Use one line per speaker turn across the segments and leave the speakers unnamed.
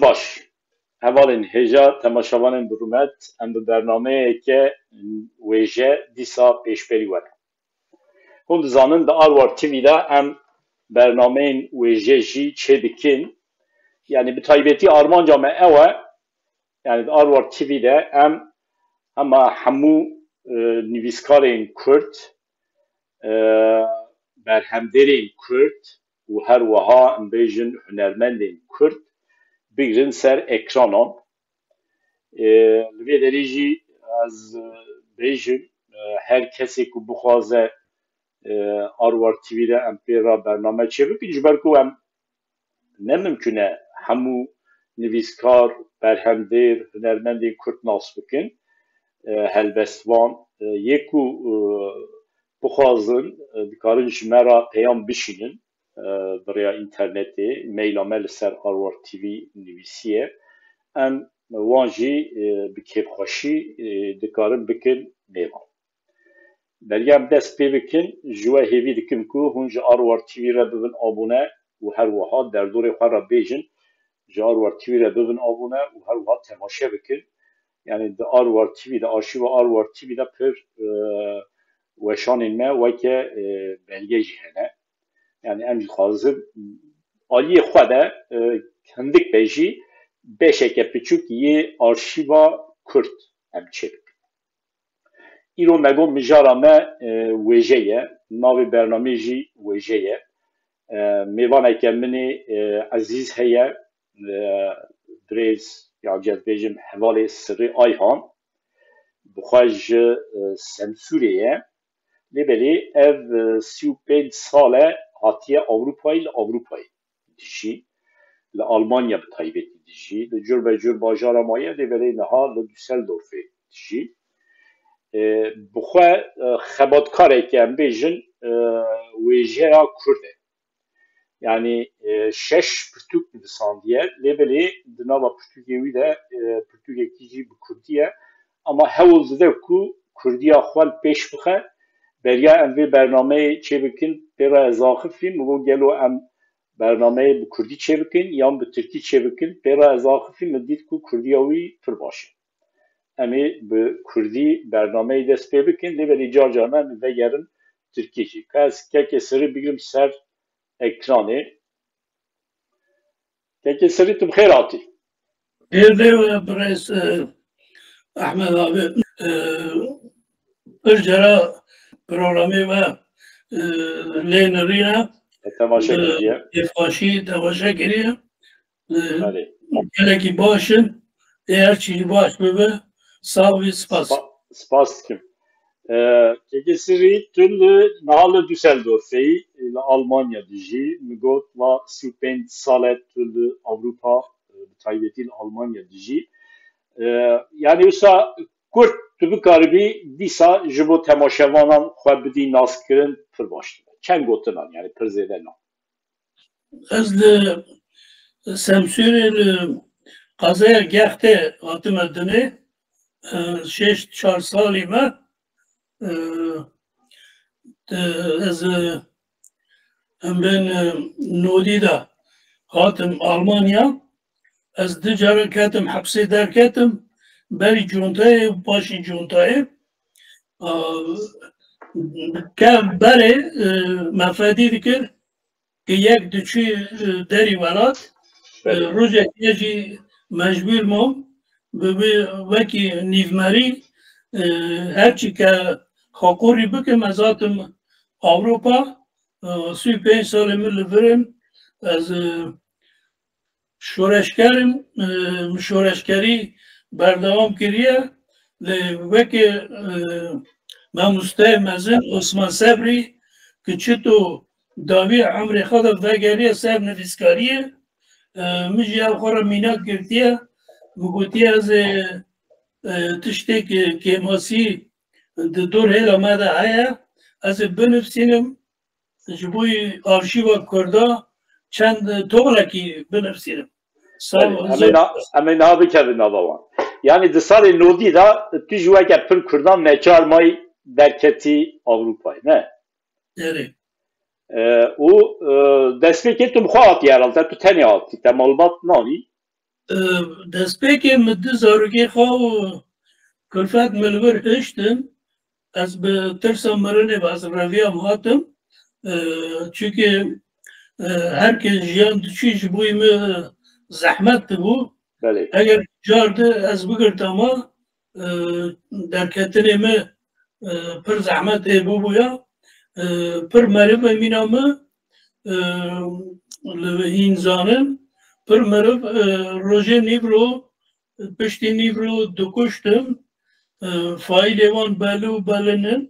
باش اولین هجا تماشاوان برومت ام به برنامه که ویژه دیسا پیشبری وره هون زانن ده آروار تیوی ده ام برنامه ویژه جی چه دکین یعنی به تایبتی آرمان جامعه اوه یعنی ده آروار تیوی ده اما همو نویسکارین کرد برهمدارین کرد و هر وها ام بیجن هنرمندین کرد بگیرن سر اکرانان لبی دریجی از بیجن هر کسی که بخوازه آروار تیوی ده ام پیرا برنامه چه بکن جبرکو ام نممکنه همو نویسکار برهمدار هنرمندین کرد ناس بکن هلبستوان یکو بخوازن دکارن جمعه پیام بشینن برای اینترنتی میلامل سر آروار تیوی نویسیه ام وانجی بکیب خوشی دکارن بکن نیوان بریم دست پی بکن جوه هیوی دکم که هنج آروار تیوی را ببین آبونه و هر وها در دور خواه را بیجن جا آروار تیوی را ببین آبونه و هر وها تماشه بکن یعنی ده آروار تیوی ده آرشیو آروار تیوی ده پر وشان ما وکه بلگه جهنه yani em xwazim aliyê xwe de hindik bêjî bêşeke piçûk yê arşîva Kurd em çêbikin. Îro me got mijara me wêje ye, navê bernamê jî wêje ye. Mêvaneke min ê ezîz heye dirêz ya cezbêjim hevalê Sirrê Ayhan bi xwe ji Semsûrê ye lêbelê ev 35 sal e hatiye Avrupayê li Avrupayê dijî li Almanya bi taybetî dijî li cur be cur bajara maye lêbelê niha li Düsseldorfê dijî bi xwe xebatkareke em bêjin wêjeya Kurd e yani şeş pirtûk nivîsandiye lêbelê di nava pirtûkê wî de pirtûkekî jî bi Kurdî ye ama hewl dide ku Kurdiya xwe li pêş bixe بریا ام وی برنامه چه بکن برای اضافیم و گلو ام برنامه به کردی چه بکن یا به ترکی چه بکن برای اضافیم دید کو کردیاوی پر باشه امی به کردی برنامه دست پی بکن لیبلی جار جارمن و گرن ترکی چی که سری بگیرم سر اکرانه که سری تم خیر آتی
دیده برس احمد آبی ارجرا برنامه و لینرینا
تماشا کردیه
افقاشی تماشا کردیه گلکی باشن هر چیزی باش ببه ساوی
سپاس کم که سری تل نهال Düsseldorf'ی Almanya dijî میگوت و 35 ساله تل Avrupa taybetî Almanya dijî yani usta Kurd tu bikaribî dîsa ji bo temaşevanan xwe bidî naskirin pir baş dibe. Çend gotinan yani pir zêde nan.
Ez li Semsûrê li qezaya gextê hatime dinê 6-4 salî me ez em bên nodî de hatim Almanya ez di care ketim hepsê derketim beri cuntayê paşî cuntayê kem berê me fedî dikir ki yek diçû derî welat rojekê jî mecbûr mam bi wekî nîvmerî herçî ke xakorî bikim ez hatim Avropa 35 salê min li virim ez şoreşkerim şoreşkerî berdewam kiriye li wekî mamosteyê mezin Osman Sebrî ki çito dawî emrê xwe de vegeriye ser nivîskariyê min jî ev xwe re mînak girtiye min gotiye ez ê tiştekî kêmasî di dor hêla me de heye ez ê binivîsînim ji bo arşîva Kurda çend torekî binivîsînim.
Em ê niha bikevin nava wan. Yani di salê nodî da tu ji weke pir Kurdan neçar mayî derketî Avrupayê ne?
Erê.
û destpêkê tu bi xwe hatî herhalde tu tenê hatî te malbat navî?
دەستپێکێ مدە زارۆکەی خوا و کلفەت ملبەر هشتن ez bi tirsa mirinê ez reviyam hatim çünkü herkes jiyan diçî ji bo me zehmet dibû eger cardi ez bigirtama derketinê me pir zehmetê bûbûya pir meriv emîna me li hînzanin pir meriv rojê nîvro piştî nîvro dikuştim failê wan belî û belinin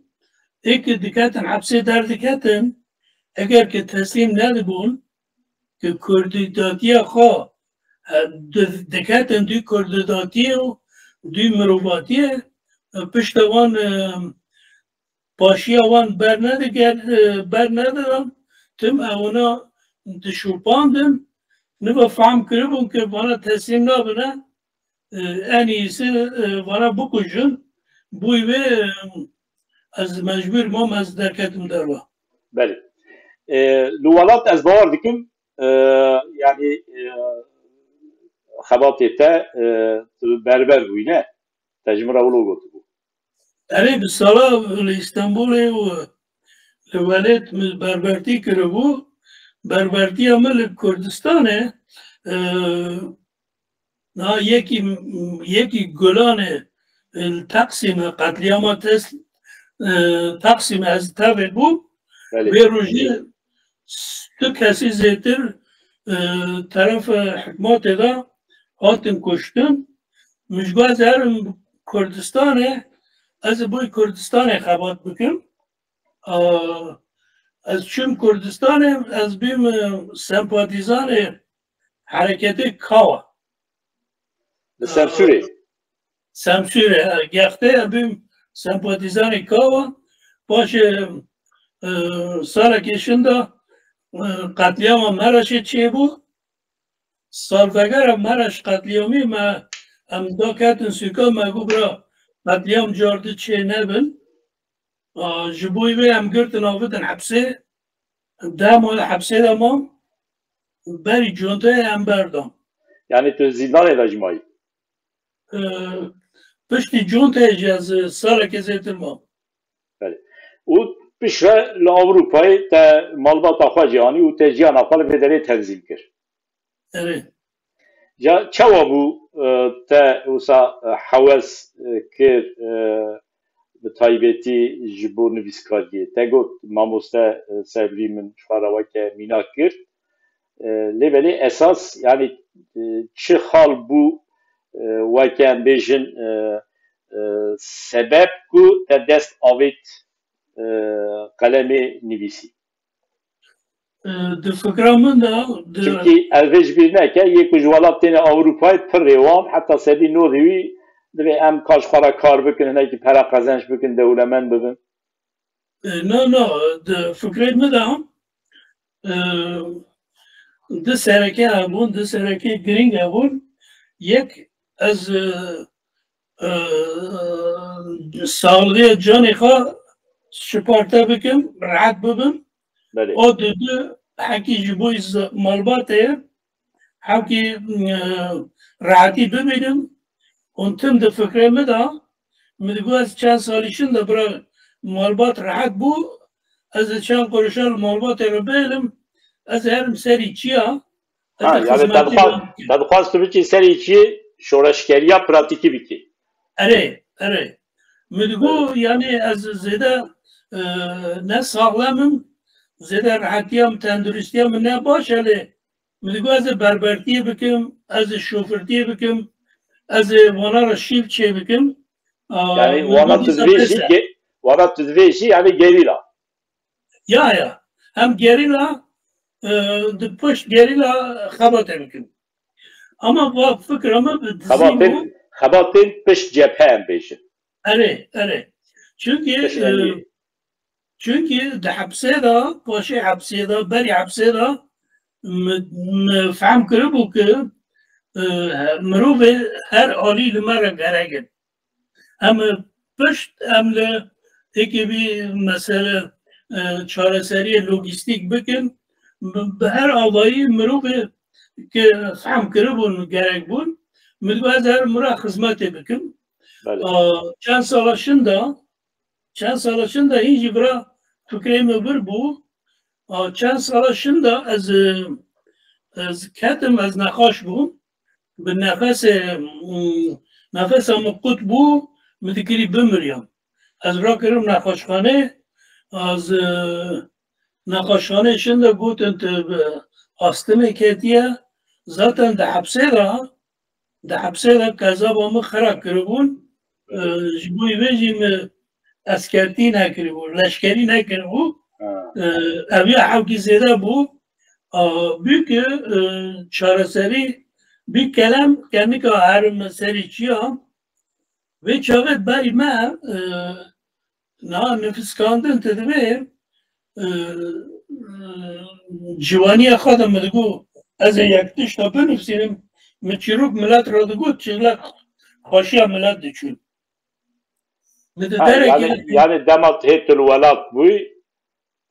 êkî diketin hepsê derdiketin eger ki teslîm nedibûn ki kurdîdatiya xwe diketin dû kurdîdatiyê û dû mirovatiyê pişta wan paşiya wan bernedidan tim ewina dişûpandin niva fehm kiribûn ki vana teslîm nabine en iyisi vana bikujin bûyî vê ez mecbûr mam ez derketim derve.
Belê. Li welat ez bawer dikim yani xebatê te berber bûyî ne? Te ji min re wilo gotibû.
Erê bi sala li Îstanbulê û li welêt berbertî kiribû berbertiya me li Kurdistanê yekî Gulanê Taksimê qetliyama Taksimê ez tevê bû vê rojê tu kesî zêtir terefa hikûmetê de hatin kuştin min ji bo ez herim Kurdistanê ez ê boî Kurdistanê xebat bikim ez çûm Kurdistanê ez bîm sempatîzanê hereketê Kawa
Li Semsûrê
Semsûrê gextê bîm sempatîzanê Kawa paşê salekê şinda qetliyama Mereşê çêbû salvegera Mereş qetliyamî me em daketin sûka me gobra qetliyam cardi çê nebin ji bo wê em girtin avitin hepsê dema hepsê de mam berî conteyê em berdam.
Yani tu zindanê de jî mayî.
Piştî conteyê jî ez salekê zêtir mam.
û pişre li Avrupayê te malbata xwe cihanî û te jiyana xwe li vê derê tenzîm kir.
Erê.
Ja çawa bû te wisa hewes kir bi taybetî ji bo nivîskariyê te got mamoste Sebrî min çixwara weke mîna kir lêvelê esas yani çi xal bû weke em bêjin sebeb ku te dest avêt qalemê nivîsî.
Di fikra min de
Çünkü ez vê ji bîr neke yê ku ji welat têne Ewropayê pir rêwan heta sedî nodê wî divê em ka ji xwe re kar bikin hinekî pera qezenc bikin dewlemend bibin.
No di fikrê min de di sereke hebûn di serekê girîng hebûn yek ez sağlığê canê xwe şiparte bikim rehet bibim o di du hekî ji bo malbatê hekî rehetî bibînim û tim di fikrê min de min digot ez çend salî şin de bira malbat rehet bû ez ê çend quruşa li malbatê re bêlim ez ê herim serî çiya
yani te dixwaz tu bikî serî çiyê şoreşgeriya pratikî bikî.
Erê min digot yani ez zêde ne saxlemim zêde rehetiyam tenduristiyam min ne baş e lê min digot ez ê berbertiyê bikim ez ê şofirtiyê bikim ez ê wana re şîv çê bikim
yani wana tu divê jî yani gerîla
ya hem gerîla di pişt gerîla xebatê bikim ama bu fikra me bi dizî
xebatên pişt cephe em bêjin.
Erê çünkü di hepsê de paşê hepsê de berî hepsê de fehm kiribû ki mirovê her alî li me re geregin em pişt em li êkî vî mesele çareseriyê logîstîk bikin bi her avayî mirovê که فهم کرده بون گرک بون مدگوز هر مرا خدمت بکم چند سالشنده هیچی برا فکریم بر بو چند سالشنده از کتم از نخاش بوم به نفس مقود بو مدکری بمریم از را کرم نخاشخانه از نخاشخانه شنده گوتن آستمه کتیه زاتن ده حبسه را کذاب همه خراب کربون جبوی ویجیم اسکرتی نکربون لشکری نکربون اویا حوکی زیده بو büyük çareseri bir kelam kendi kahar seri çiğ ve çavet bari me na nefis kandın tedbir civaniye kadar mı digu az yaktış da ben nefsim meçhuruk millet radıgu çılak hoşya millet düşün.
Yani demat hetel velat bu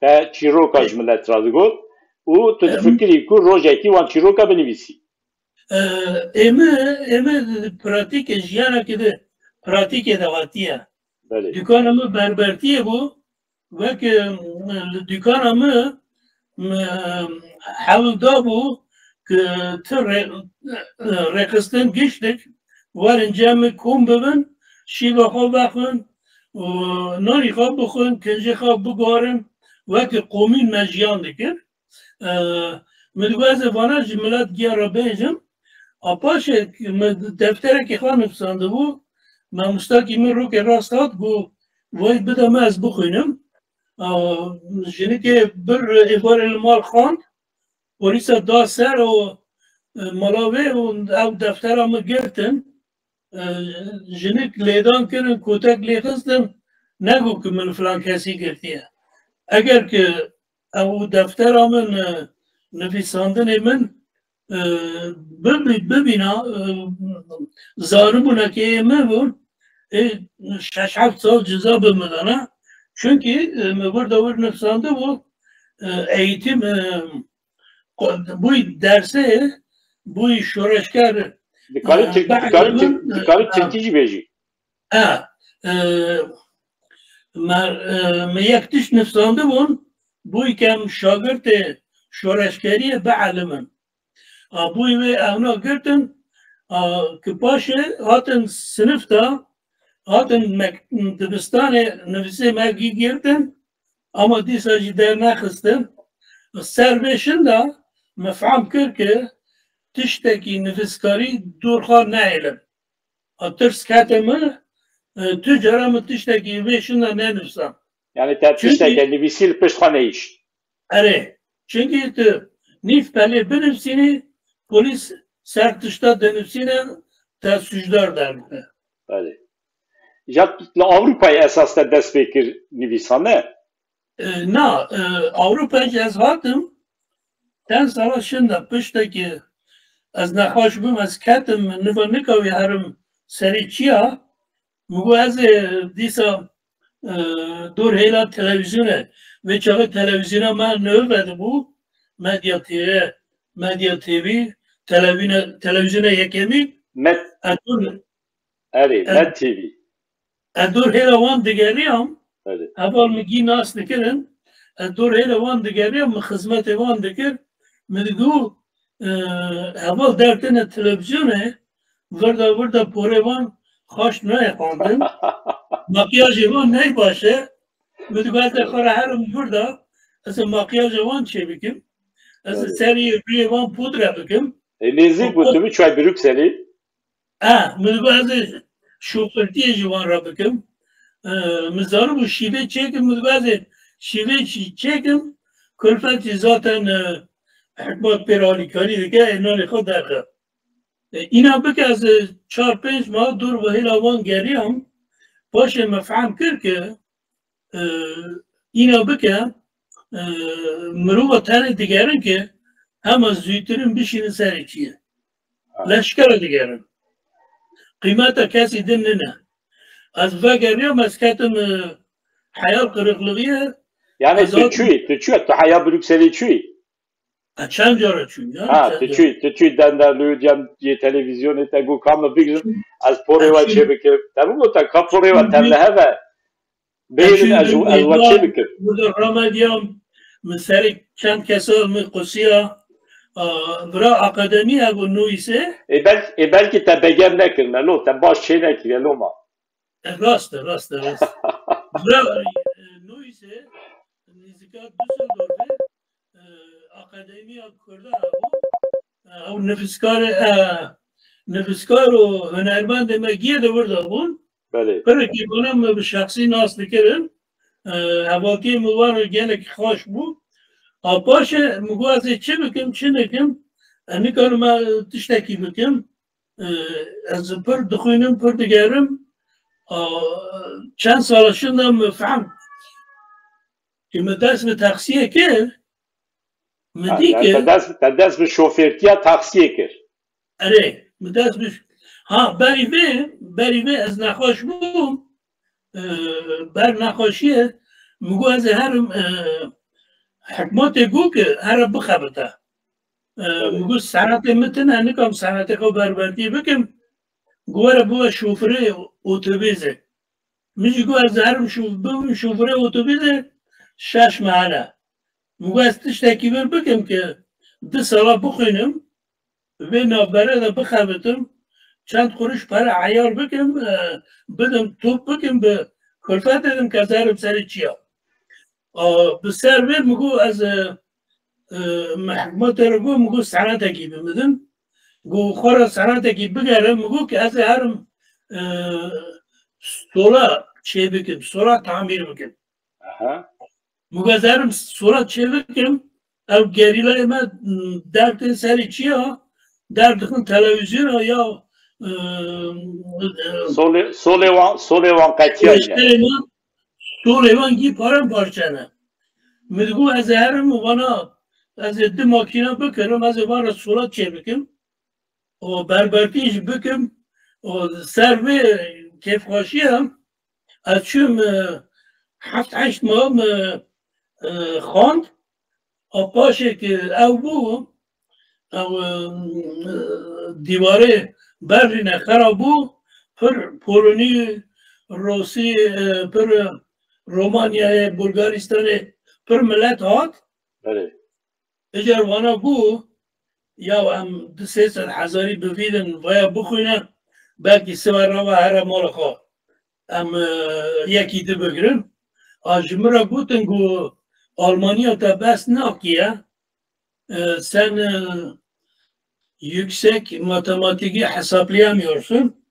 ve çirokaj millet radıgu او تو فکری کو روزی وان چیروکا بنویسی
eme pratik jiyana kede pratik edavatiye dükkanımı berbertiye bu ve ki dükkanımı havlda bu ki tır rekıstan geçtik varınca mı kum bebin şiva xab bakın nari xab bakın kenci xab bugarın ve ki komin mejiyan dikir مدوازه وانا جملات گیاره بیجم اپاشه دفتره که خانم سانده بو ما مستاکی من رو که راست هات گو باید بدم از بخوینم جنی که بر ایوار المال خواند پولیس دا سر و ملاوه و او دفتر همه گرتن جنی لیدان کنن کتک لیخستن نگو که من فلان کسی گرتیه اگر که او دفتر من نویساندن من ببینا زاربونه که من بود 6-7 سال ceza بمدنه çünkü burada nefsanda bu eğitim bu derse bu şoreşker
dikkat çekici beji
ما یکتیش نفسانده بون بوی کم شاگرد شورشگری به علمن بوی و اونا گرتن که باشه هاتن سنف دا هاتن دبستان نویسه مگی گرتن اما دیسا جی در نخستن سر بشن دا مفعام کرد که تشتکی نفسکاری دورخواه نایلم ترس کتمه tüccarımı tişteki ve şundan ne nüfsam.
Yani tişteki nüfisil peşkhane iş.
Evet. Çünkü nifpeli benimsini polis sertişta denifsine tesücdar derdi.
Evet. Ya Avrupa'ya esasla dest bekir nüfisane?
Na, Avrupa'ya cezvatım. Ten savaşında peşteki az nahoş bim az katim nüvanikavi harim seriçiya مگویز دیسا دور هیلا تلویزیونه و چاقه تلویزیونه من نوبده بو مدیا تیوی تلویزیونه یکمی
مد تیوی
دور هیلا وان دگری هم اول مگی ناس دکرن دور هیلا وان دگری هم خدمت وان دکر مدگو اول درتن تلویزیونه ورده پوره وان خوش نه خواندم مکیاج وان نه باشه مدگویت خورا هرم برده از مکیاج وان چه بکم از سری روی وان پودر بکم
لیزی بود mi çay Brükseli
مدگویت شوفرتی جوان را بکم مزارو bu şive çekim مدگویت şive çekim کلفتی zaten حکمت پیرالیکاری دیگه اینان خود درخه اینا بک از 4-5 ماه دور و هیلاوان گریم باشه مفهوم کرد که اینا بک مروه تنه دیگرن که هم از زیترین بشین سری چیه لشکر دیگرن قیمت کسی دن نه از وگریم از کتم حیال قرقلقیه
yani tu حیا بروکسلی چوی
چند جاره چون
ها تچوی دندرلوی دیم یه تلویزیون تگو کام بگیرم از پوره و چه بکر تمام تا کام پوره و تله و بیرون از چه بکر
بودم رامدیام مسر چند کسال می قصیا برا اکادمی ابو نویسه
بلکه تا بگم نکرنه لو تا باش چه نکری لو ما
راست برا نویسه نزدیکات دوسلدورفه اکادمی کرده او نفسکار و هنرمند مگیه دورده بون برای که بونم به شخصی ناس نکرن حواکی موار گلک خوش بود باشه مگو از چه بکم چه نکم نکنم تشتکی بکم از پر دخوینم پر دگرم چند سال شدم فهم که مدرس به تقصیه کرد مدی که
دست به شوفرتیا تقصیه کرد
اره مدرس به بری از نخواش بوم بر نخواشیه مگو از هرم حکمات گو که هر بخبته مگو سرعت متن هنکم سرعت خو بربردی بکم گواره بوا شوفره اتوبیزه میشه گو از هرم شوفره اتوبیزه 6 محله مگو از تشتکی بکم که 2 ساله بخوینم و نابره ده بخبتم چند قرش پر عیار بکم بدم توپ بکم به کلفت دادم که از هرم سر چیا بسر بیر مگو از محکمات رو گو مگو سنتکی بمدن گو خورا سنتکی بگرم مگو که از هرم سولا چه بکم سولا تعمیر بکم مگو از هرم سولا چه بکم او گریلای ما درد سری چیا درد خون تلویزیون یا
سولیوان قطیه
سولیوان گی پارم پارچنه میگو از هرم وانا از ده ماکینا بکرم از وانا سولات چه بکم و بربرتیش بکم و سر به کیف خاشی هم از چون 7-8 ماه خواند و باشه که او بو او دیواره برین خراب بو پر پولونی روسی پر رومانیا بلغارستان پر ملت هات اجر وانا بو یا هم 300,000 بفیدن ویا بخوینه بلکه سوار رو هر مال خواه هم یکی ده بگرن آجمرا گوتن گو آلمانیا تا بس ناکیه sen yüksek matematiki hesaplayamıyorsun.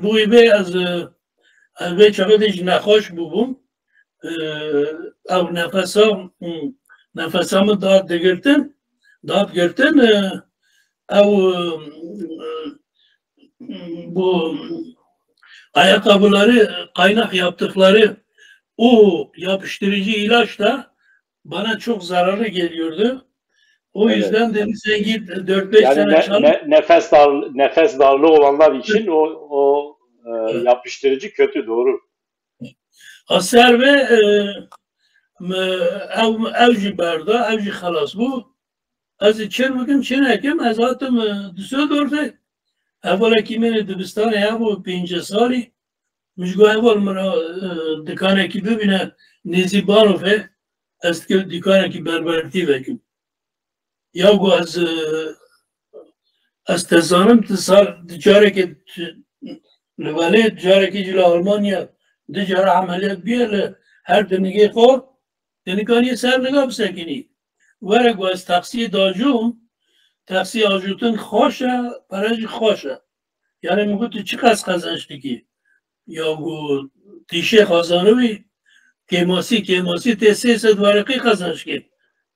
Bu ibe az çabuk nahoş bubum. Av nefesamı dağıt girtin. Av bu ayakkabıları kaynak yaptıkları o yapıştırıcı ilaç da bana çok zararlı geliyordu. O yüzden dedim sen git 4-5 sene çalış.
Nefes darlığı olanlar için o yapıştırıcı kötü, doğru.
Aser ve evci berda, evci halas bu. Az çermekim çenekim, az atım Düsseldorf'e. Evvela kimin Dibistan ya bu 5 sali. Müjgo evvel bana dükkanı ki bibine Nezibanof'e eski dükkanı ki berberti vekim. Ya bu az tezanım ticareti لبنان ticareti جل Almanya ticaret ameliyat bir her denige kor denigani ser nega bsekini ورق و از تقصی داجوم تقصی آجوتن خوشه برای خوشه یعنی میگو تو چی قزنشتی کی یا گو تیشه خازانوی کماسی تی 300 ورقی قزنش کی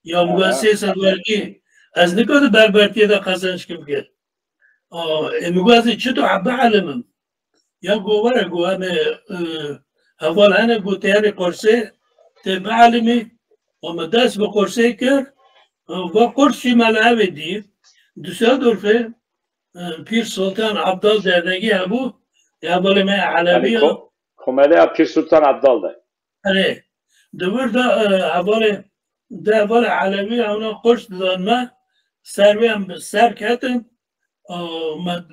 یا میگو 300 ورقی از نکات بربرتی دا قزنش کم کرد میگو از چی تو عبه علمم یا گو ورق گو همه اول هنه گو تیاری قرصه تبه علمی و مدست به قرصه کرد و قرصی ملعبه دید Düsseldorf'e Pir Sultan Abdal Derneği bu ya böyle me Alevi
Komede Pir Sultan Abdal da.
Hani burada böyle ده اول علوی اونا خوش دادن ما سروی هم به سر کردم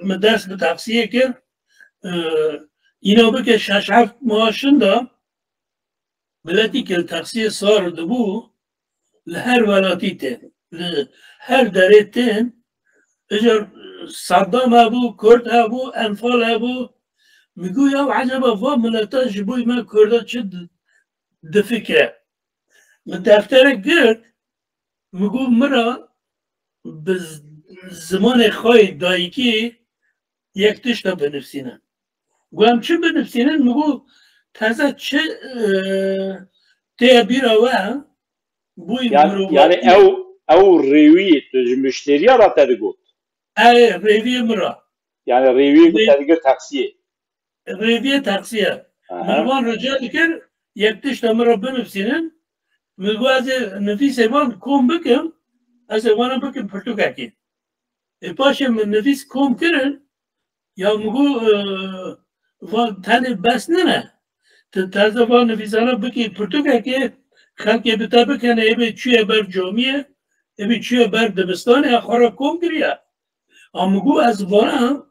ما دست به تفسیه کرد اینا بکه 6-7 ماشین دا بلدی که تفسیه سار دبو لهر ولاتی تین لهر دره تین اجر صدام هبو کرد هبو انفال هبو میگو یا عجبا وا ملتا جبوی ما کرده چه دفکره من دفتر گرد میگو مرا به زمان خواهی دایکی یک تشتا بنفسینن گوهم چه بنفسینن میگو تازه چه تیابیر و بوی
yani ev rêwiyê tu ji müşteriya ra te digot
ریوی مرا
yani rêwiyê ku te digir taksiyê
ریوی تقصیه مروان رجا دکر یک تشتا مرا بنفسینن میگو از نفیس ایوان کم بکم از ایوانم بکم پرتوکه کی پاشه من نفیس کم کرن یا میگو تنه بس نه تازه وان نفیسانا بکی پرتوکه که خلقی بتا بکنه ایبه چویه بر جامعه ایبه چویه بر دبستانه اخوارا کم گریه اما از وانا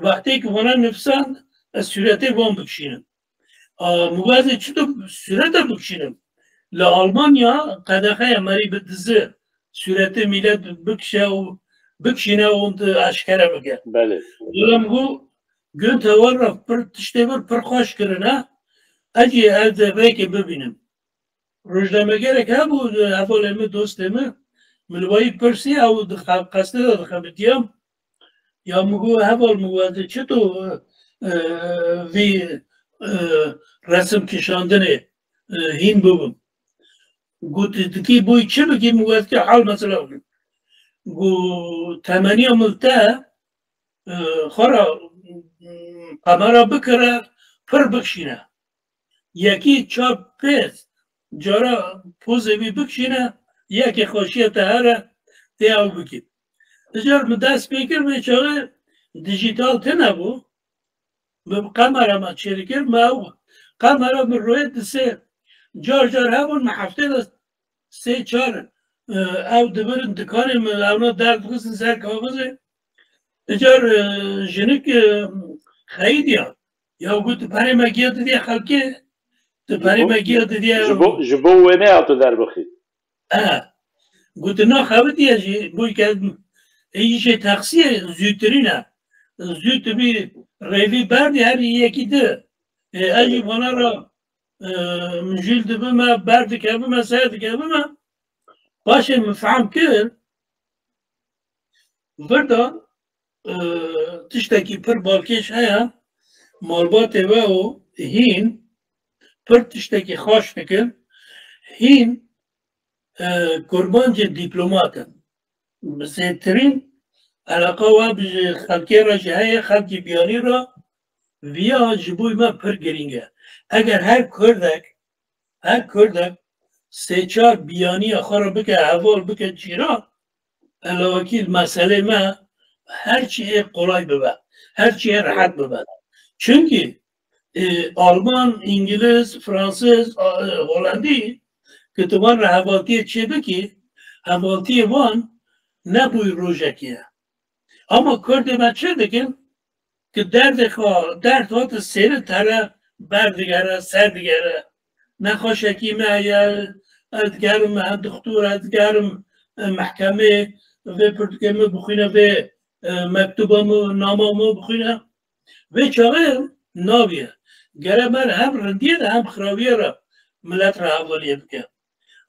وقتی که وانا نفسان از صورت وان بکشینم مگو از چطور صورت بکشینم لآلمانیا قدخه مری بدزه صورت ملت بکشه و بکشینه و اشکره بگه
بله
مگو گون توار را پر تشته بر پر خوش کرنه اجی از ریک ببینم روزنامه گره که بود اول امه دوست امه ملوایی پرسی او قصده داد خبتیم یا مگو اول مگو از چطور وی رسم کشاندنه هین ببین گوت دکی بوی چه بگی مگو از که حال مثلا گو تمنی ملته خورا قمرا بکره پر بکشینه یکی چار پیس جارا پوزه بی بکشینه یکی خوشیه تهره دیو بکید دجار مدست بکر بیچاره دیجیتال ته نبو به قمرا ما چریکر ما قمرا من روی دسه جار همون محفته دست 3-4 او دبرن دکانه اونا درد بخستن سر کاغذه دجار جنک خیلی یا گوت پره مگیات دیگه خلکه تو پره مگیات دیگه
جبو وینه هاتو در بخید
گوت نا خبر دیگه بوی که ایشه تقصیه زودترینه زود بی ریوی بردی هر یکی ده اجی وانا را مجیل ده بما برد که بما ساعد که بما باشه مفهم کرد بردا تشتکی پر بالکش هیا مالبات و هین پر تشتکی خوش نکن هین قربانج دیپلوماتن بزرگترین علاقه و خلقی را جهه خلقی بیانی را ویا جبوی ما پر گرینگه اگر هر کردک 3-4 بیانی آخر بکه حوال بکه چیرا علاوکیل مسئله ما هرچی قلای ببن هرچی راحت ببن چونکه آلمان، انگلیس، فرانسیس، هلندی که تو من را حوالی چه بکی حوالی وان نبوی روژکیه اما کرده من چه دکن که درد هات سیر تره بردگره سردگره نخوشکی یا ادگرم دکتر ادگرم محکمه و پرتکمه بخینه و مکتوبامو نامامو بخینه و چاقه ناویه گره من هم رندیه ده هم خراویه را ملت را حوالیه بکن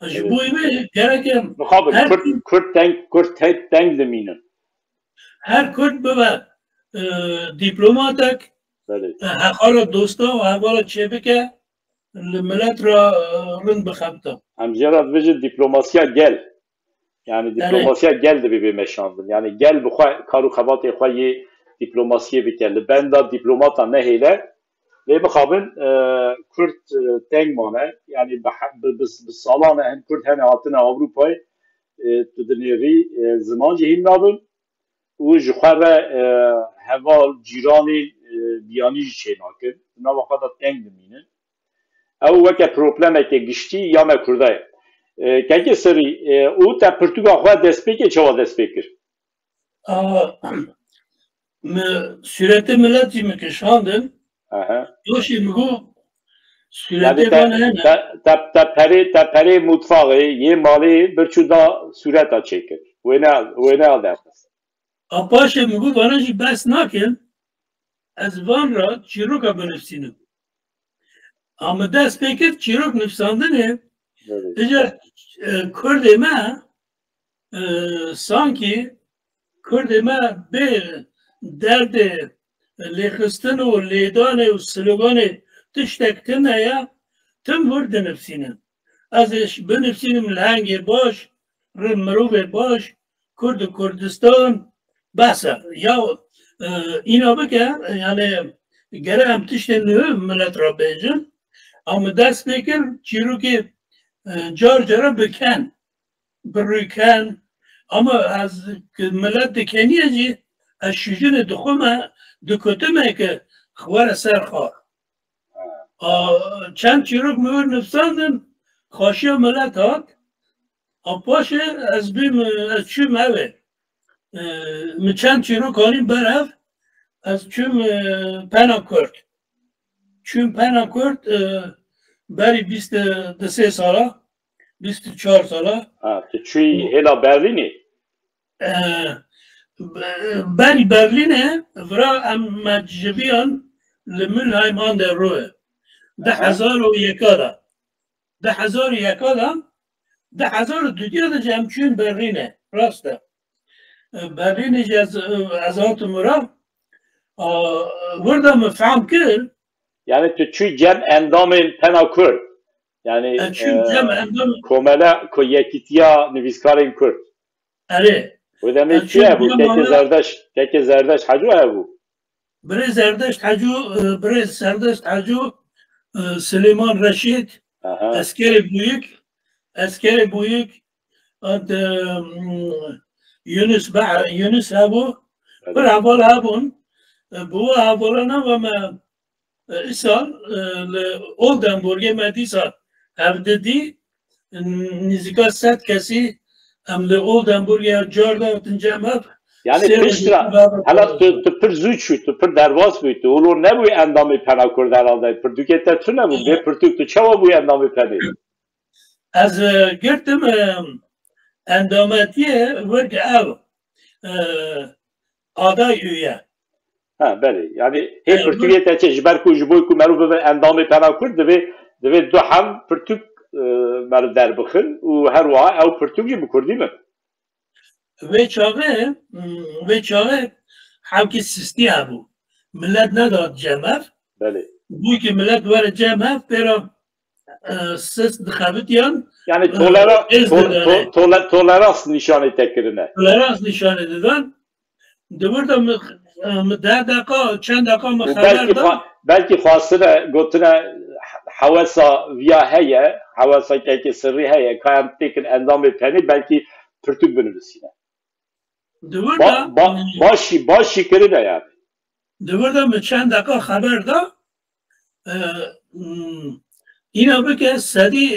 جبوی به گره که
مخابل کرد تنگ دمینه
هر کرد ببه دیپلوماتک حقال دوستا و حقال چه بکه ملت را رند بخبتا
همجرد وجه دیپلوماسیا گل yani diplomasiya geldi bir meşandın. Yani gel bu karu xabat xoyi diplomasiye bikerli. Ben da diplomata ne hele ve bakabın Kürt tengmane yani bis salana hem Kürt hem hatına Avrupa'yı tuduneri zaman cihim nabın و جخوره هوال جیرانی بیانی چه ناکن نه وقتا تنگ دمینه او وکه پروبلمه که گشتی یا مکرده که سری او تا پرتوگال خواهد دست بکر چه دست بکر؟
صورت ملتی مکشاندن دوشی مگو صورت بانه
تا پره مطفاقه یه مالی برچو دا صورت ها چکر وینه آل درست
اپاشه مگو بانشی بس نکن از وان را چیروکا بنفسینم اما دست بکر چیروک نفساندنه اجا کرد ما سانکی کرد ما به درد لیخستن و لیدان و سلوگان تشتکتن یا تم ورد نفسینم ازش بنفسینم لحنگ باش مروف باش کرد و کردستان بسا یا اینا بکر یعنی گره هم تشتن ملت را بیجن اما دست بکر چیرو که جار جارا بکن بروی کن اما از ملت دکنیه جی از شجون دخومه دکتمه که خوار سر خواه چند چیروک مور نفساندن خاشی ملت هات پاشه از بیم از چوم اوه چند چیروک هانیم برف از چوم پنا کرد چوم پنا کرد بری 23 ساله 24 ساله
چوی هلا برلینی
بری برلینه ورا ام مجبیان لملهایم آن در روه 10,001 ده 10,001 ده 1002 ده جمچون برلینه راسته برلینه از آت مرا وردم فهم کرد
یعنی تو چوی جمع اندام پنا کرد یعنی کومله که یکیتیا نویسکارین کرد
اره
و دمی چیه بود که زردش حجو بود
برای زردشت حجو سلیمان رشید اسکر بویک یونس هبو بر حوال هبون بو حوالانا و ما ایسال اولدنبورگه مدیسا هفته دی نزدیکا 100 کسی هم اولدنبورگه جارده تنجمه
یعنی پیشتر حالا تو پر زود شد تو پر درواز بود تو اولو نبوی اندامی پنا کردن آده پر دوکتر تو نبود به پر تو چه بوی اندامی پنی
از گرتم اندامتیه ورگ او آدای اویه
بله یعنی هی پر توکتر چه جبر کو جبوی کو مرو به اندامی پنا کرد دوی دو هم پر تو مرو در بخن و هر واقع او پر تو جی بکردیم
و چاقه هم که سیستی هبو ملت نداد جمعه
بله
بوی که ملت وارد جمعه پیرا سیست دخابتیان
یعنی تولرانس نشانه تکرینه
تولرانس نشانه دادن دوردم 10 دقیقه چند دقیقه مخبر داد
بلکه خواستنه گوتنه حواسا ویا هیه حواسا که سری هیه که هم تکن اندام پنی بلکه پرتوک بنویسینه باشی کرده یعنی
دوردم چند دقیقه خبر داد اینا بکه صدی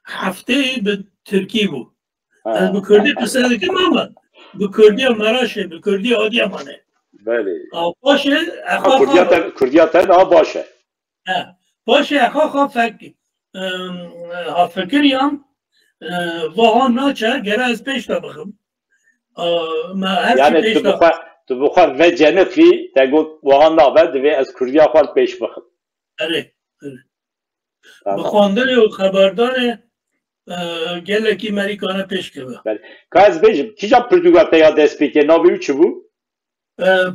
هفته به ترکی بود از بکردی قصه که ماما بکردی مراشه بکردی عادی امانه
بله
باشه
کردیاتر نه باشه
باشه اخواه فکریم واها ناچه گره از پیش تا بخم
یعنی تو بخوار و جنفی تا گفت واها نابد دوی از کردیا خواد پیش بخم
اره بخواندن و خبردان گلکی مریکانه پیش که با
که از بیجم کجا پرتوگال تا یاد دست بیکه نابیو چه بو؟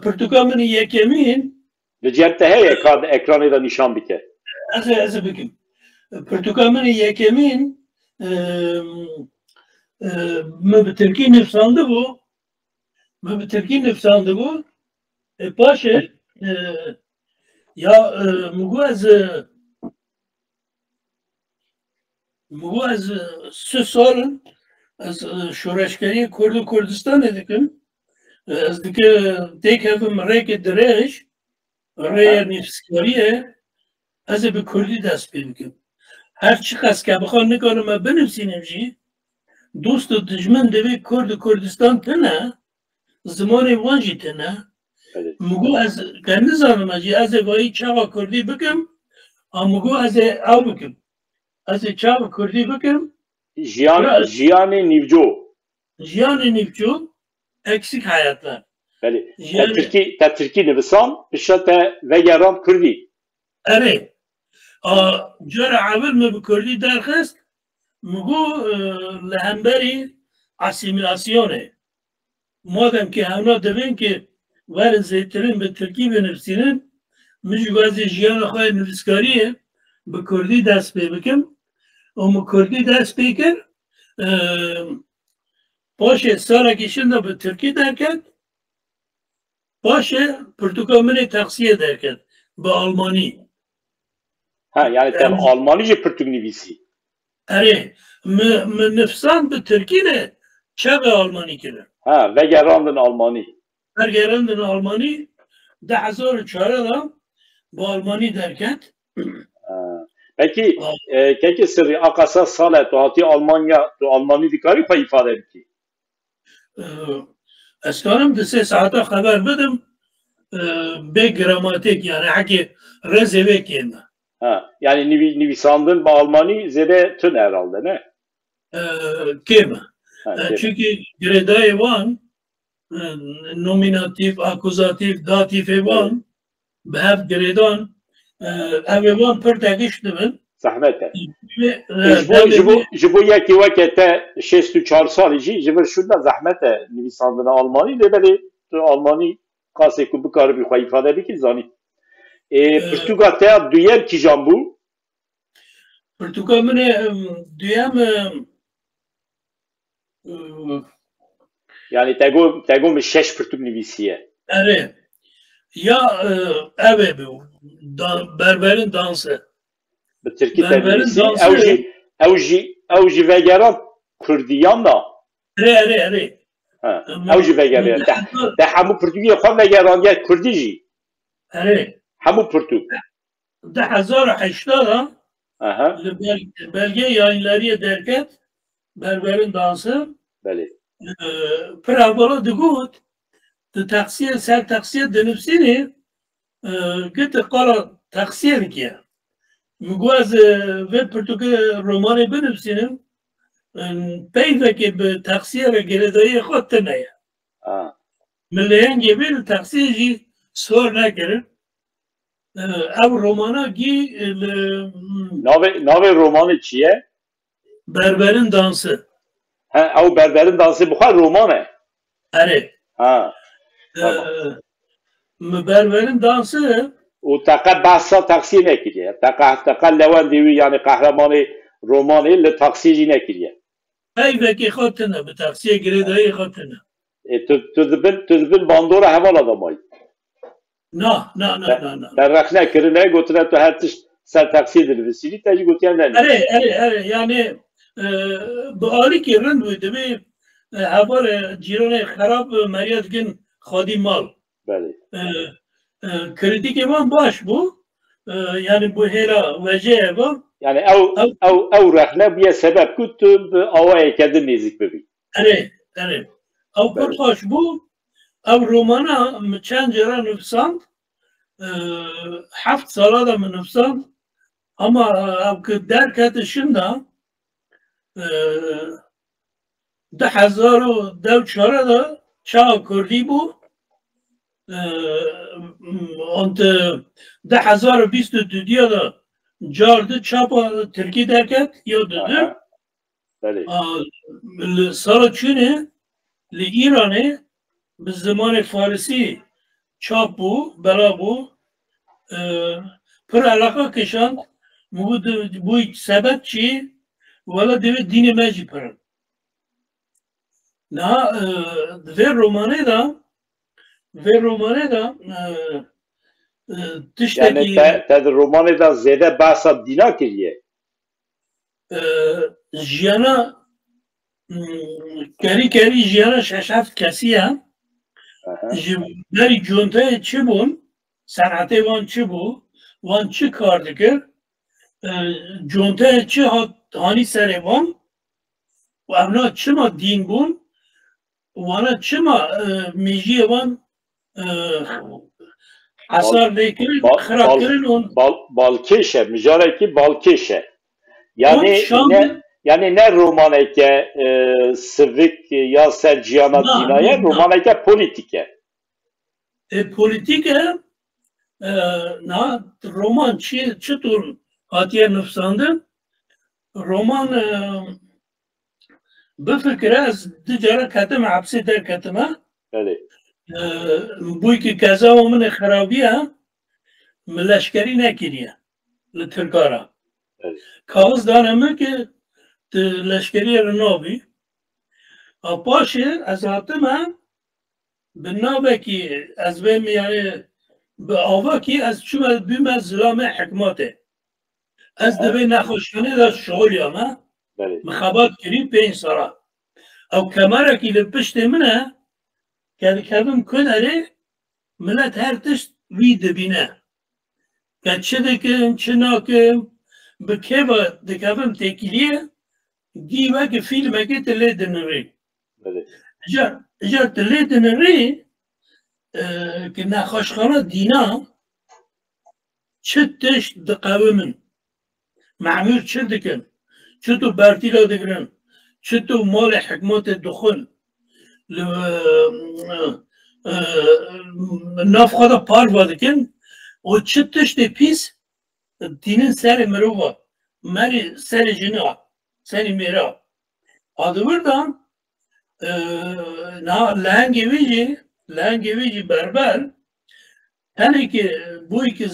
پرتوگال من یکمین
لجیب تا هیه کارد اکرانی را نشان بیکه
از بگم پرتوگال من یکمین من به ترکی نفسانده بو باشه یا مگو از 3 سال از شورشگری کرد و کردستان دیدم از دیگه هم ریک درش ری نفسکاریه از به کردی دست بیدم هر چی قصد که بخواه نکنم بنویسینم جی دوست و دجمن دوی کرد و کردستان تنه زمان وانجی تنه مگو از کنده زانم اجی از وایی چاوا کردی بکم مگو از او بکم از چاوا کردی بکم
جیان نیوجو
جیان نیوچو eksik hayatlar.
بله تا ترکی نویسان بشت وگران کردی
Evet. جرع عمل ما بكردي درخست مگو لهمبری اسیمیلاسیونه مادم که همنا دبین که ورن زیترین به ترکی بنفسینن مجی وزی جیان خواهی نویسکاریه به کردی دست پی بکم و کردی دست پی کر باشه سالا کشن به ترکی درکد باشه پرتوکامنی تقصیه درکد به آلمانی
ها yani tabi Almanca Pürtük nivisi.
Ere, me nefsan bi Türkiye ne çağı Almani kirin.
Ha, ve gerandın Almani.
Her gerandın Almani, 2004'da bu Almani derken.
Peki, keki sırrı akasa salet o hati Almanya, Almani dikari pa ifade etki.
Eskanım da ses hatta haber bedim, be gramatik yani haki rezevek yerine.
Ha, yani nivisandın bu Almani zede tün herhalde ne?
Kim? Çünkü gredayı var, nominatif, akuzatif, datif evan, behev gredan, evan per tekiştimin.
Zahmet. Jibo yeki vakete 64 sali jibo şurada zahmet nivisandın Almani de böyle Almani kase ku bu karı bir xwe ifade biki zani. Pirtûka te duyem kîjan bû?
Pirtûka min ê duyem
yani tego min şeş pirtûk nivîsiye.
Ere. Ya ev ê bû. Berberin dansı.
Bi Tirkî te nivîsî ew jî vegeran Kurdiyan da.
Ere.
Ew jî vegeran. Te hemû pirtûkiyê xwe vegerandiye Kurdî jî.
Ere.
Hemû pirtûk.
2080'da belge yayınları derken berberin dansı Pravalo digut taksiye ser taksiye denipsini gitti kala taksiye ki mugaz ve Portugal romanı benipsinin peyveki bir taksiye ve geridayı xottene ya milleyen gibi taksiyeci sor ne gelir ev romana gi
nave romanı çiye?
Berberin dansı.
Ha, ev berberin dansı bu kadar romanı.
Evet.
Ha.
Berberin dansı.
O taka bahsa taksiye ne kiriye? Taka levan devi yani kahramanı romanı le taksici ne kiriye?
Peyveki xotine, bir taksiye giredayı xotine.
Tüzbin bandora heval adamayı.
No.
Der rexne kirine götüre tu her tiş ser taksiye dilvisini teci götüren ne?
Evet yani bu ali ki rend buydu bir haber cirone xarab meriyat gün xadi mal.
Beli.
Kritik evan baş bu. Yani bu hela vece evan.
Yani ev rexne biye sebep kutu avaya kendi nezik bebi.
Evet. Ev pertaş bu. Ev romana çend jara nüfsand. 7 sala da nüfsand. Ama ev derket şunda 2004 da çağ Kurdi bu. Und 2022 da cardı çapa Türkiye derket yodudu. Sara çüne li İran'e bi zamanı Farisi çap bu, bela bu. Per alaka keşand bu sebep çi valla devi dini meci per. Na ve romane da tişteki
yani te romane da zede bahsa dina kiriye.
Jiyana keri jiyana şaşaft kesiye jibleri junta çi bun sanate van çi bu van çi kar dikir جونته چه هانی سربان و اونا چما دین بون وانا چما میجی وان حسار لیکرین خراب کرن اون
Balkeşe, müjareki Balkeşe.
اون شام
Yani ne romaneke sivik ya serciyana
نه
dinaya,
نه
romaneke politike.
پولیتیک نه رومان چطور هاتیه نفسانده رومان بفکره از دیجاره کتم حبسی در کتمه
Evet.
بوی که کذا و من خرابیه ملشکری نکریه لترکارا
Evet.
کاغذ دانمه که لشکری رنابی پاشه از حاتمه به نابه که از بیم یعنی به آوا که از چوم بیم از ظلام حکماته از دبی نخوشکنه دا شغل یامه
Evet.
مخابات کری پین سرا او کمره که لپشت منه که کدوم کنره ملت هر تشت وی دبینه که چه دکن چه ناکن به که با دکفم تکیلیه گیوه که فیلمه که تله دنوی
Evet.
اجا تله دنوی که نخوشخانه دینا چه تشت دقومن معمول چه دکن چه تو برتیلا دگرن چه تو مال حکمات دخل ناف خدا پار بادکن و چه تشت پیس دینن سر مروه مری سر جنوه سر میرا adı buradan لهنگی ویجی بربر هنه که بوی که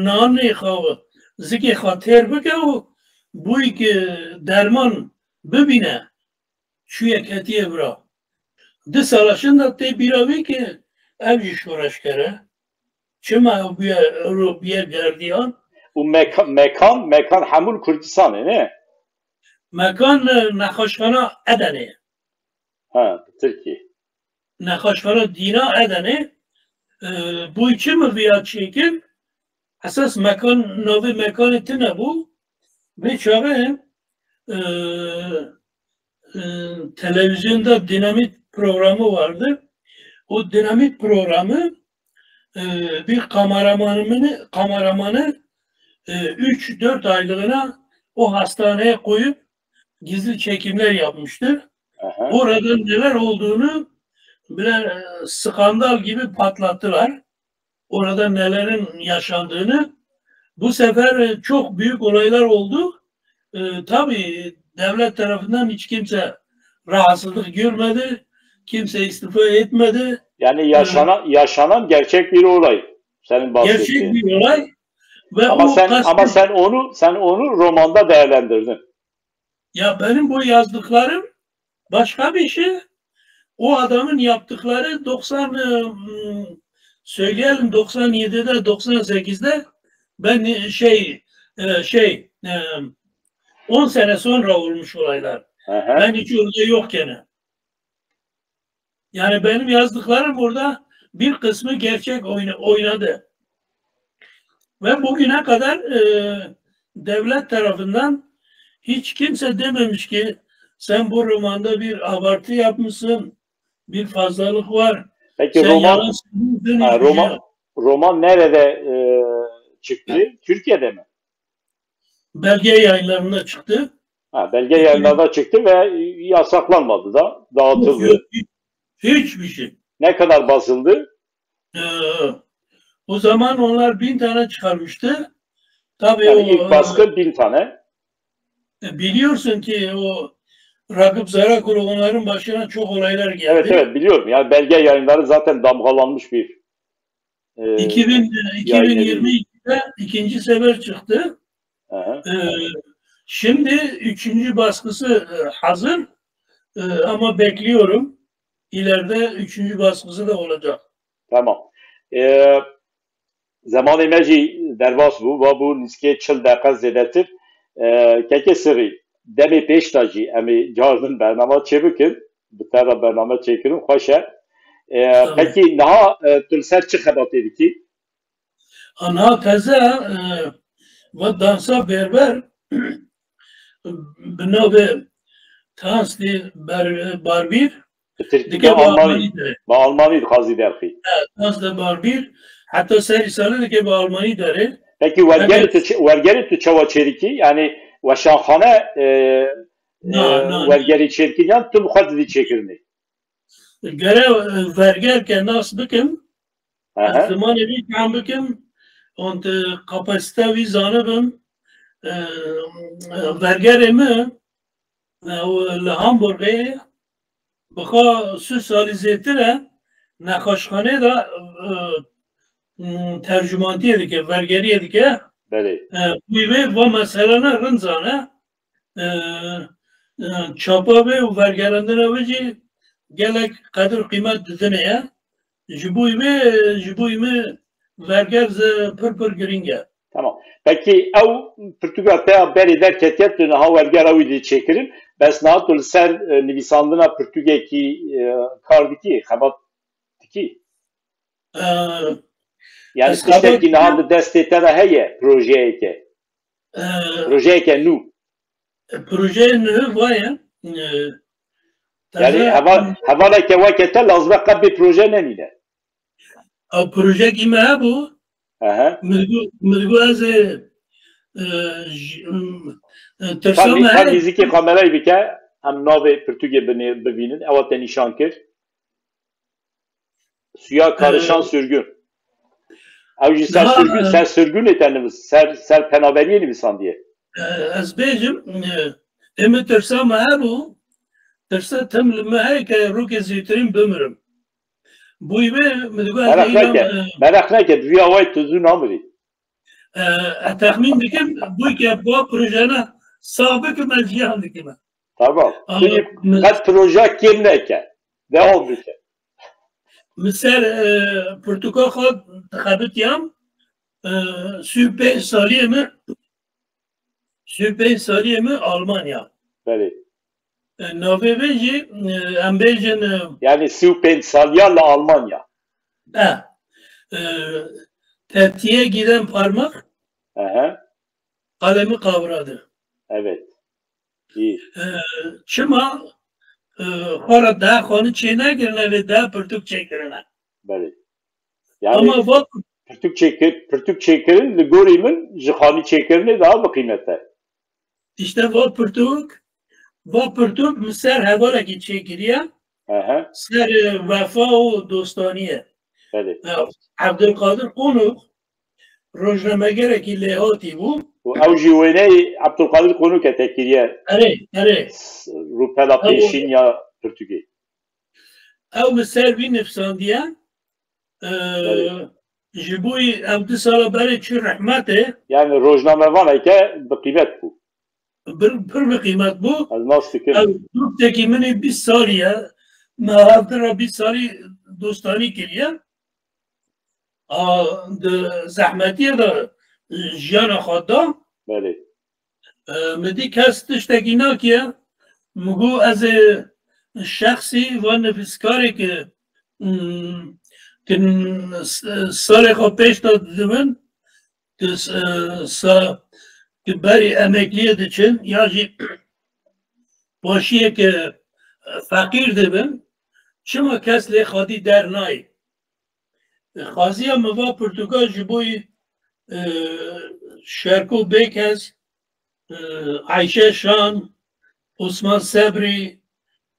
نانی خواه زکی خاطر بکه و بوی که درمان ببینه چوی کتیه برا 2 سالشون دا تی بیراوی که اوجی شورش کرده چه ما رو بیه گردیان
Bu mekan Hamul Kürdistan'ı ne?
مکان نخوشخانه ادنه
Ha, Türkiye.
نخوشخانه دینا ادنه بوی چه مویاد چیکن اساس مکان نوی مکان تنه بو بیچاره televizyonda dinamit programı vardı. O dinamit programı bir kameramanı 3-4 aylığına o hastaneye koyup gizli çekimler yapmıştır.
Aha.
Orada neler olduğunu birer skandal gibi patlattılar. Orada nelerin yaşandığını. Bu sefer çok büyük olaylar oldu. Tabii devlet tarafından hiç kimse rahatsızlık görmedi. Kimse istifa etmedi.
Yani yaşanan gerçek bir olay. Senin bahsettiğin.
Gerçek bir olay. Ve
Ama sen onu romanda değerlendirdin.
Ya benim bu yazdıklarım başka bir şey. O adamın yaptıkları 97'de 98'de ben 10 sene sonra olmuş olaylar.
Aha.
Ben hiç orada yokken. Yani benim yazdıklarım burada bir kısmı gerçek oynadı. Ve bugüne kadar devlet tarafından hiç kimse dememiş ki sen bu romanda bir abartı yapmışsın, bir fazlalık var.
Peki
sen
roman nerede çıktı? Türkiye'de mi?
Belge yayınlarında çıktı.
Belge yayınlarında çıktı ve yasaklanmadı da, dağıtıldı.
Yok, hiçbir şey.
Ne kadar basıldı?
O zaman onlar 1000 tane çıkarmıştı. Tabii
yani ilk baskı 1000 tane.
Biliyorsun ki o Ragıp Zarakuru onların başına çok olaylar geldi.
Evet biliyorum. Yani belge yayınları zaten damgalanmış bir
2022'de ikinci sefer çıktı. Şimdi 3. baskısı hazır ama bekliyorum. İleride 3. baskısı da olacak.
Tamam. Zamanı meci derbas bu ve bu niske 40 dakika zedetir. Keke sırrı demi peştacı emi cardın bernama çevikin. Bu tara bernama çekirim. Hoşa. Peki daha tülser çi xebat ediki?
Ana teze و دانسا بربر بنابه تانس دی باربیر دیگه با آلمانی داره.
با آلمانی خازی درخی.
تانس دی باربیر حتی سری ساله دیگه با آلمانی داره.
Peki vergeri tu çava çeriki yani vaşanxane vergeri çeriki yan tu muxad di çekirni.
Gere verger ke nas bikim. Zamanı bir kan bikim. Und kapasite vi zanibim vergerimi li Hamburg'e bixwa 3 salî zêtir e nexweşxanê da tercümantiye dike, vergeriye dike. Wî vê va meselene rind zane çapa vê û vergerandina wê jî gelek qedir qîmet didine ye. Ji bo me verger pir giring e.
Tamam. Peki ew Portugal te berê derketiye tu niha vergera wî dî çêkirin bes niha tu li ser nivîsandina Portugekî kar dikî, xebat dikî? Yani tiştekî niha di destê te de heye projeyeke? Projeyeke nû?
Projeyê nû vaye.
Yani hevaleke weke te lazim qet bê proje nemîne.
Ew projeyekî me hebû. Milgu ez
Tam nizîkê kamerayê bike em navê Pirtûgê bibînin ewa te nîşan kir. Suya karışan sürgün. Ew jî ser sürgünê te nivîs, ser penaberiyê nivîsandiye.
Ez bêjim em tirsa me hebû, tirsa tim li me heye ke rûkê zêtirîn bimirim. Bûyî vê
merak neke vîya wê tu zû namirî.
Texmîn dikim bûyî ke bu projene sağ bikim ez jiyan dikim.
Tamam. Qet proje kêm neke. Devam bike.
Misal Portugal xwe dixebitiyam süpê saliyê me Almanya.
Belê.
Navê vê jî em bêjin
yani 35 saliya li Almanya.
Teptiye giden parmak kalemi kavradı.
Evet. İyi.
Çıma para daha konu çiğne girene ve daha pırtık çekirene.
Belli. Yani
ama bak
pırtık çekirin ligorimin jihani çekirine daha bir kıymete.
İşte va pırtık misal hevalaki çekiriye ser vefa o dostaniye.
Belli.
Abdülkadir Konuk rojname gerekli lehati bu.
Ew jî wêneyê Abdülkadir Konuk e tekiriye.
Evet.
Rûpela pêşîn ya Pirtûgê.
Ew misal wî nifsandiye ji bo ew 2 sala berê çi rehmetê.
Yani rojnamevaneke bi qîmet bû.
Pir bi qîmet bû.
Ez nas dikim.
Ew dûtekî min ê 20 saliye me hevdira 20 salî dostanî kiriye. Zehmetiye de jiyana xwe da. Me dî kes tiştekî nakiye min got ez ê şexsî va nivîskareke salê xwe pêş da didimin ki berî emekliyê diçin ya jî başiyeke feqîr dibin çima kes lê xwedî dernayê. Xaziya me va Portugal ji bo Şerko Bêkez, Ayşe Şan, Osman Sebrî,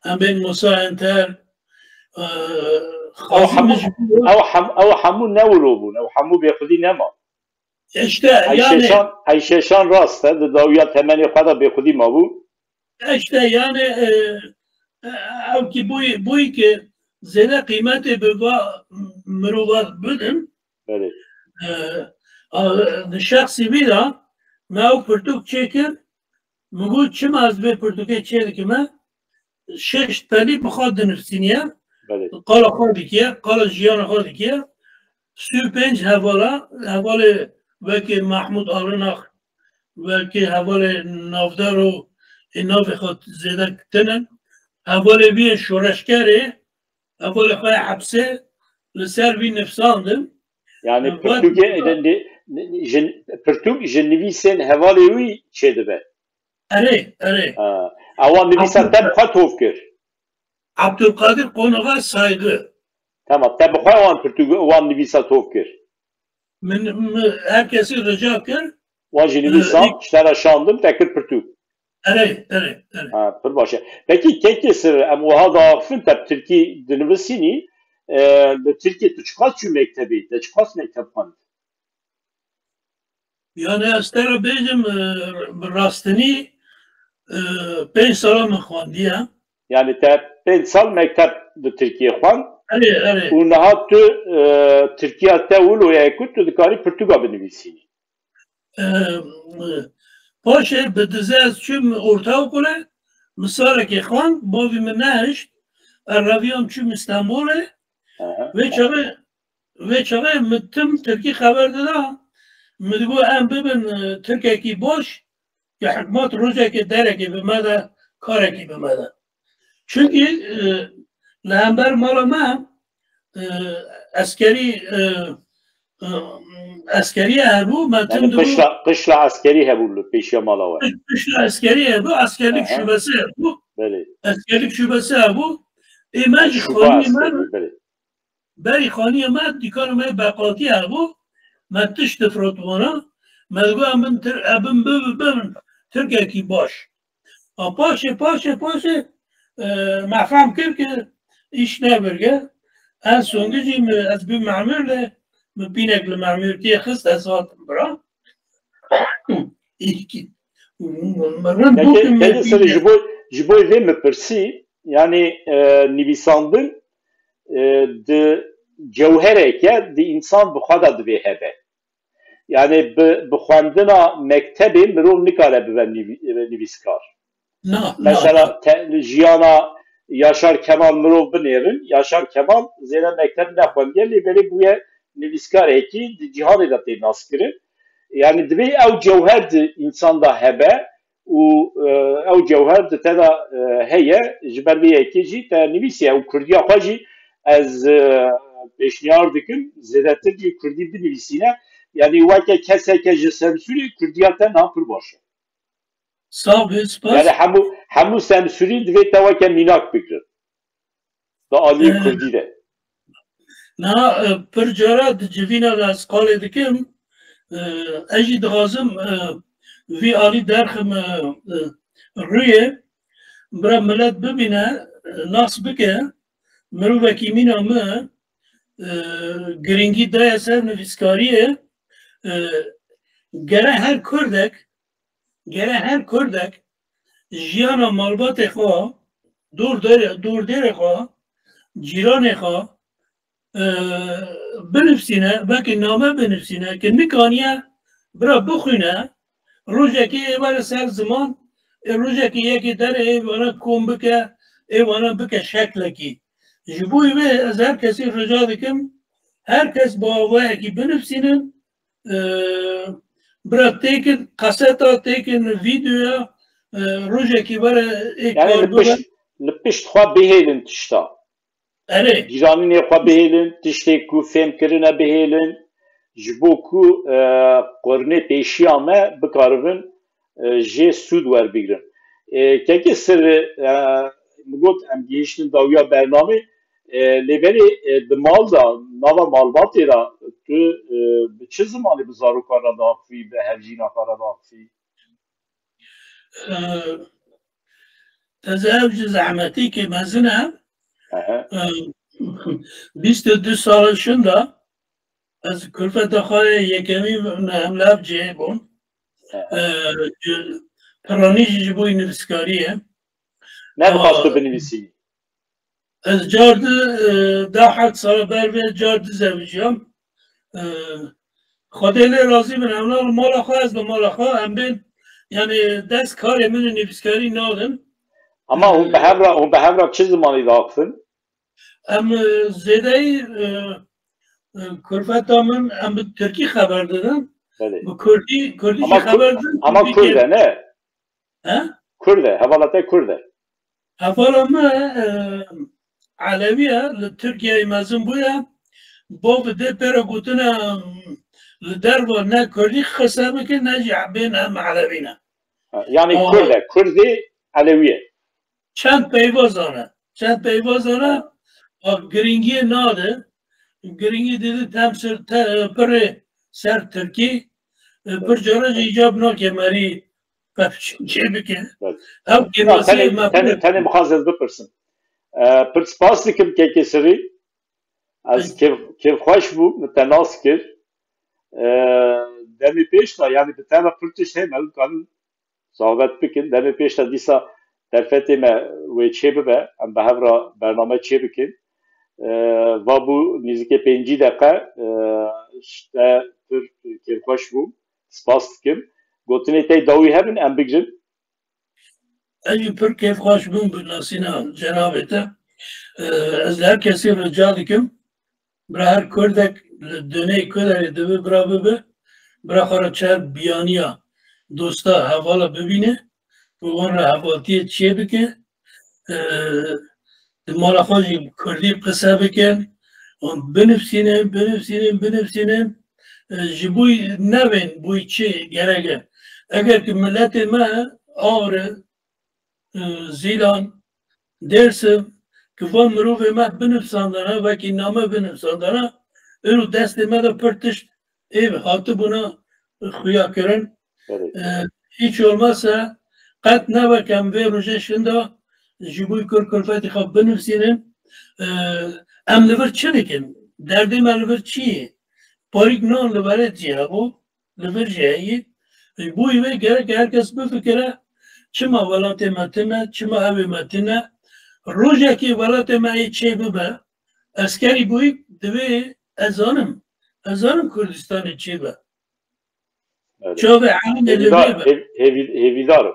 em bên Musa Enter,
ew hemû newrobûn, ew hemû bêxwedî nema.
İşte yani
Ayşe Şan rast e, di dawiya temenê xwe de bêxwedî mabû.
İşte yani ew ki bûyî ki zêde qîmetê bi va mirovat bidin. Şexsî wî da me ew pirtûk çêkir min got çima ez vê pirtûkê çê dikime 6 pelî bi xwe dinivîsîniye qala xwe dikiye qala jiyana xwe dikiye 5 hevalê wekî Mahmud Arınax wekî hevalê navdar û navê xwe zêde tinin hevalê wî yê şoreşkerê hevalê xwe hepsê li ser wî nifsandin.
Yani پرتوک جنویسین هوالی وی چه دبه
اره
اوان نویسا تب خواه توف کر
عبدالقادر قونغا saygı
tamam تب خواه وان پرتوک وان نویسا توف کر
من herkesi rica kır
وان جنویسان اشترا شاندم تکر پرتوک
اره
پر باشه peki tek sır em oha da akfın teb Türkiye dinivsini Türkiye tuçkas çü mektebi tuçkas mektep kan
yani astera bejim rastini 5 sala mı xwandiye
yani te 5 sal mektep de Türkiye xwan
اره
u nahat tu Türkiye te ulu yakut tu dikari Portugal binivisini
paşe bedize az çüm orta okula misale ki xwan bavi min neşt Erraviyam çüm İstanbul'e ve çağı mittim Türkiye haber da مدگو ام ببین ترکیه کی باش که حکمات روزه که داره که بمده کاره که بمده چونکه لهمبر مالا من اسکری هبو متن
yani قشلا askeri hebullu peşe mala var
قشلا اسکری هبو اسکرlik şubesi هبو اسکرlik şubesi هبو ایمج خانی من بری خانی من دیکار من بقاتی هبو ما تشت فرطوانا ما تقول من ابن ببن تركيا كي باش باشه ما فهم كيف ايش نابرجع ان سونجي از بي معمر له بينك المعمر تي خست اسات برا ايكي
kendi sırrı jiboy ve mepirsi yani nivisandın de cevhereke de insan bu kadar dve hebe. Yani bu xwendina mektebê mirov nikare bibe nivîskar. Mesela jiyana Yaşar Kemal mirov binêrin, Yaşar Kemal zêde mekteb nexwendiye lê belê bûye nivîskarekî di cîhanê de tê naskirin. Yani divê ew cewher di insan da hebe û ew cewher di te da heye ji ber vê yekê jî te nivîsiye û Kurdiya xwe jî ez peşniyar dikim zêdetir jî Kurdî binivîsîne yani weke keseke ji sensûrê Kurdiya te napir baş e. Yani hemû sensûrî divê te weke mînak bikirin. Da aliyê Kurdî de.
Na pir cara di civîna de ez qalê dikim ez jî dixwazim vî alî derxim rûyê bira millet bibîne nas bike mirovekî mîna me giringî daye ser nivîskariyê gere her Kurdek jiyana malbatê xwe dûrdêrê xwe cîranê xwe binivîsîne vekî name binivîsîne ki nikaniye bira bixwîne rojekê êvare ser ziman rojekî yekê derê êvane kom bike êvane bike şeklekî ji bo wê ez her kesî rica dikim herkes bi awayekî binivîsînin bira têkin qeseta têkin vîdeoya rojekî were
yani li pişt xwe bihêlin tişta cîranînê xwe bihêlin tiştê ku fêm kirine bihêlin ji bo ku qurnê pêşiya me bikaribin jê sûd werbigirin kekê sir got em gihîştin dawiya bernamê lêberê di mal da nava malbatê da tu bi çi zimanê bi zarokar re diaxivî bi hevjîna xwe re diaxivî
ez ev ji zehmetî kê mezin e 22 salî da ez kulfeta xwe yekemî hemlev cihê bûm piranî jî ji bo nivîskariyê
ne dixwast tu binivîsî
ez car da 7 sala ber vê car dizeviciyam Xwedê lê razî bin hemla mala xwe ez bi mala xwe em bên yani dest karê min û nivîskarî nadim
ama hûn bi hevra çi zimanê diaxivin
em zêdeyî kulfeta min em bi Tirkî xeber didin bi Kurdî jî xeber didin
ama Kurd e ne Kurd e hevala te Kurd e
hevala me Alevî ye li Tirkiyeyê mezin bûye bav dê pêra gotina لدربا نه کردی خسابه که نه جعبین هم علوینه
Yani Kürdi Aleviye.
چند پیوازانه گرینگی ناده گرینگی دیده تم پر سر ترکی پر جارج ایجاب ناکه مری چه بکن او گماسی
Tane muhazez bipirsin. Pırt spas dikim kekesiri az kev xoş bu tenas kir demi pêş da yani bir tane pırtış hemel kan sohbet bikin demi pêş da dîsa derfetê me wê çê bibe em bi hev re bername çê bikin va bû nêzîkî pêncî deqe te pir kêfxweş bû spas dikim gotinê te dawî hebin em bigirin
اجی پر کیف خوش بون بناسینا جنابتا از هر کسی رجا دکم برا هر کردک دنه کردک دوی برا ببه برا خورا چهر بیانیا دوستا حوالا ببینه و اون را حوالتیه چیه بکن مالا خوشی کردی قصه بکن اون بنفسینن جبوی نوین بوی چه گرگه اگر که ملت ما آره زیلان درسم که وان مروف ما بنفساندانه و که نامه بنفساندانه اینو دست ما da pırtış hatı buna xuya kirin hiç olmazsa qat ne bakem ve roje şunda jibuy kur kulfeti xab benefsinin em li bir çi dikin derdim em li bir çi parik non li beret ciha bu li bir cihayi bu ve gerek herkes bu fikre çima velatê me tune çima evê me tune rojekê welatê me yê çê bibe eskerî bûyî divê ez zanim Kurdistanê çê be çavê elînê li vê be
hêvîdar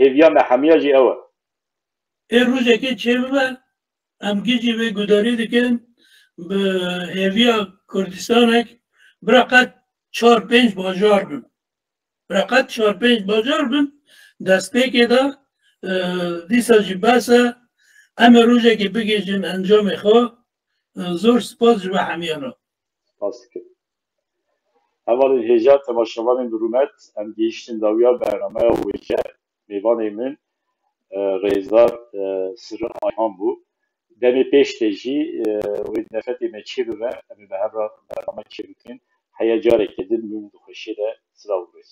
hêviya me hemiya jî ew e
ê rojekê çê bibe em gîjî vê gudarî dikin bi hêviya Kurdistanek bira qet 4-5 bajar bin bira qet 4-5 bajar bin destpêkê de dîsa jî bes e em ê rojekê bigêjin encamê xwe zor spas ji we hemiyan re
spas dikim hevalên hêja temaşevanên bi rûmet em gihîştin dawiya bernameya wêje mêvanê min Rêzdar Sirin Ayhan bû demê pêş de jî wê nefetê me çê bibe em ê bi hev re bername çê bikin heya carekê din min dixweşî de sirav bês